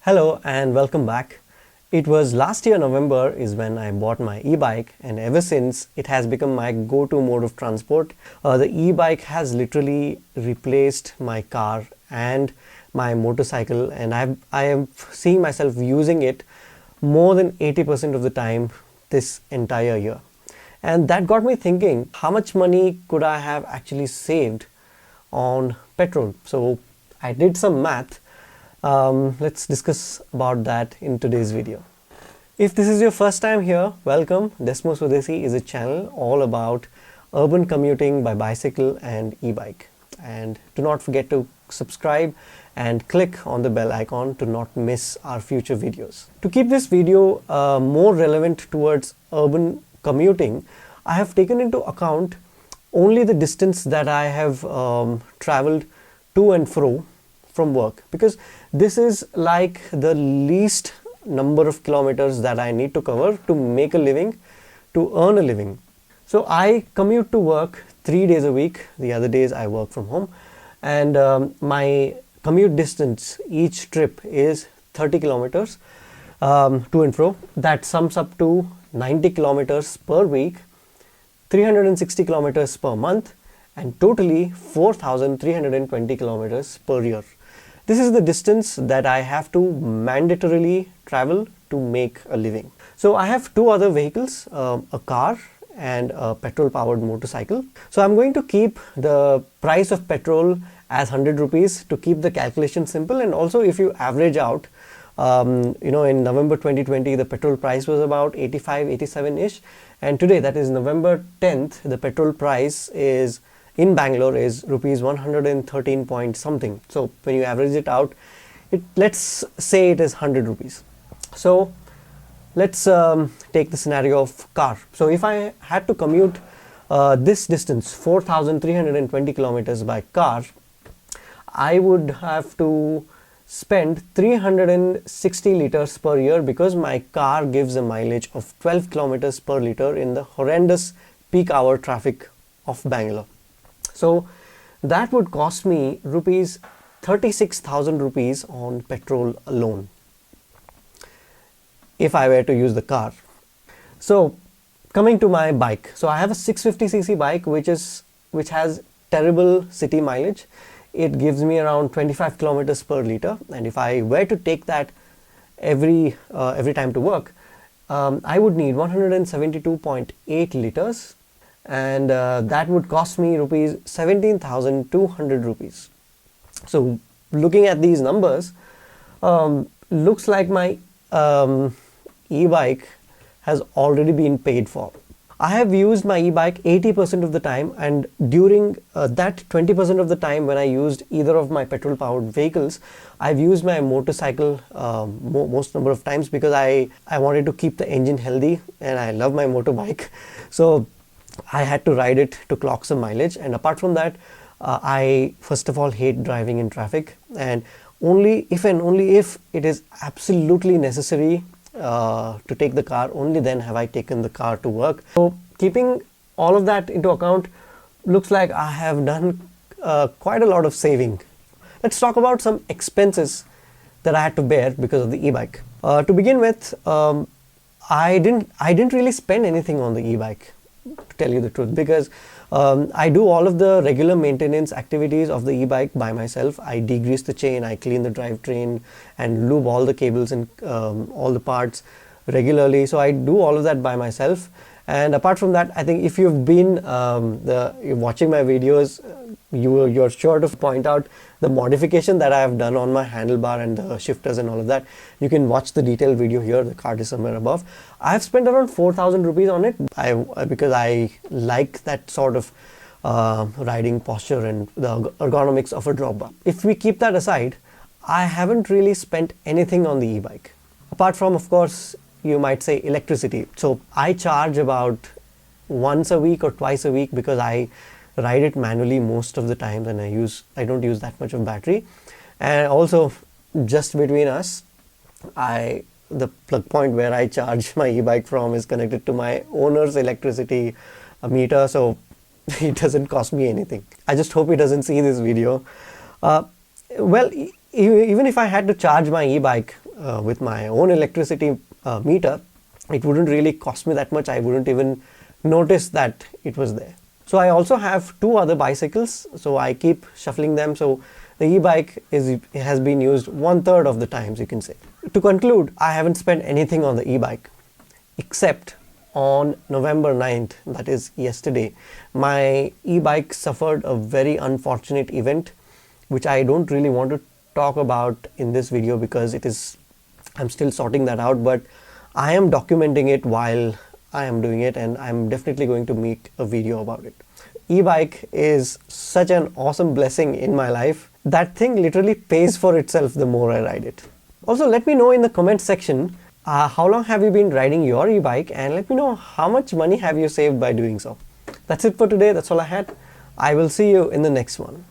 Hello and welcome back. It was last year November is when I bought my e-bike, and ever since it has become my go-to mode of transport. The e-bike has literally replaced my car and my motorcycle, and I am seeing myself using it more than 80% of the time this entire year. And that got me thinking, how much money could I have actually saved on petrol? So I did some math. Let's discuss about that in today's video. If this is your first time here, welcome. Desmo Swadesi is a channel all about urban commuting by bicycle and e-bike. And do not forget to subscribe and click on the bell icon to not miss our future videos. To keep this video more relevant towards urban commuting, I have taken into account only the distance that I have traveled to and fro from work, because this is like the least number of kilometers that I need to cover to make a living, to earn a living. So I commute to work 3 days a week. The other days I work from home, and my commute distance each trip is 30 kilometers to and fro. That sums up to 90 kilometers per week, 360 kilometers per month, and totally 4,320 kilometers per year. This is the distance that I have to mandatorily travel to make a living. So I have two other vehicles, a car and a petrol powered motorcycle. So I'm going to keep the price of petrol as 100 rupees to keep the calculation simple. And also, if you average out, in November 2020, the petrol price was about 85, 87 ish. And today, that is November 10th, the petrol price is in Bangalore is rupees 113 point something. So when you average it out, let's say it is 100 rupees. So let's take the scenario of car. So if I had to commute this distance, 4,320 kilometers by car, I would have to spend 360 liters per year, because my car gives a mileage of 12 kilometers per liter in the horrendous peak hour traffic of Bangalore. So that would cost me rupees 36,000 rupees on petrol alone if I were to use the car. So coming to my bike, so I have a 650cc bike which has terrible city mileage. It gives me around 25 kilometers per liter, and if I were to take that every time to work, I would need 172.8 liters. And that would cost me rupees 17,200 rupees. So looking at these numbers, looks like my e-bike has already been paid for. I have used my e-bike 80% of the time, and during that 20% of the time when I used either of my petrol powered vehicles, I've used my motorcycle most number of times, because I wanted to keep the engine healthy and I love my motorbike. So I had to ride it to clock some mileage. And apart from that, I first of all hate driving in traffic, and only if it is absolutely necessary to take the car, only then have I taken the car to work. So keeping all of that into account, looks like I have done quite a lot of saving. Let's talk about some expenses that I had to bear because of the e-bike. To begin with, I didn't really spend anything on the e-bike, to tell you the truth, because I do all of the regular maintenance activities of the e-bike by myself. I degrease the chain, I clean the drivetrain and lube all the cables and all the parts regularly. So I do all of that by myself. And apart from that, I think if you've been watching my videos, you're sure to point out the modification that I have done on my handlebar and the shifters and all of that. You can watch the detailed video here. The card is somewhere above. I have spent around 4,000 rupees on it because I like that sort of riding posture and the ergonomics of a drop bar. If we keep that aside, I haven't really spent anything on the e-bike. Apart from, of course, you might say electricity. So I charge about once a week or twice a week, because I ride it manually most of the time, and I don't use that much of battery. And also, just between us, the plug point where I charge my e-bike from is connected to my owner's electricity meter, so it doesn't cost me anything. I just hope he doesn't see this video. Well, even if I had to charge my e-bike with my own electricity meter, it wouldn't really cost me that much. I wouldn't even notice that it was there. So I also have two other bicycles, so I keep shuffling them. So the e-bike has been used 1/3 of the times, you can say. To conclude, I haven't spent anything on the e-bike except on November 9th, that is yesterday, my e-bike suffered a very unfortunate event, which I don't really want to talk about in this video because I'm still sorting that out, but I am documenting it while I am doing it, and I'm definitely going to make a video about it. E-bike is such an awesome blessing in my life. That thing literally pays for itself the more I ride it. Also, let me know in the comment section how long have you been riding your e-bike, and let me know how much money have you saved by doing so. That's it for today. That's all I had. I will see you in the next one.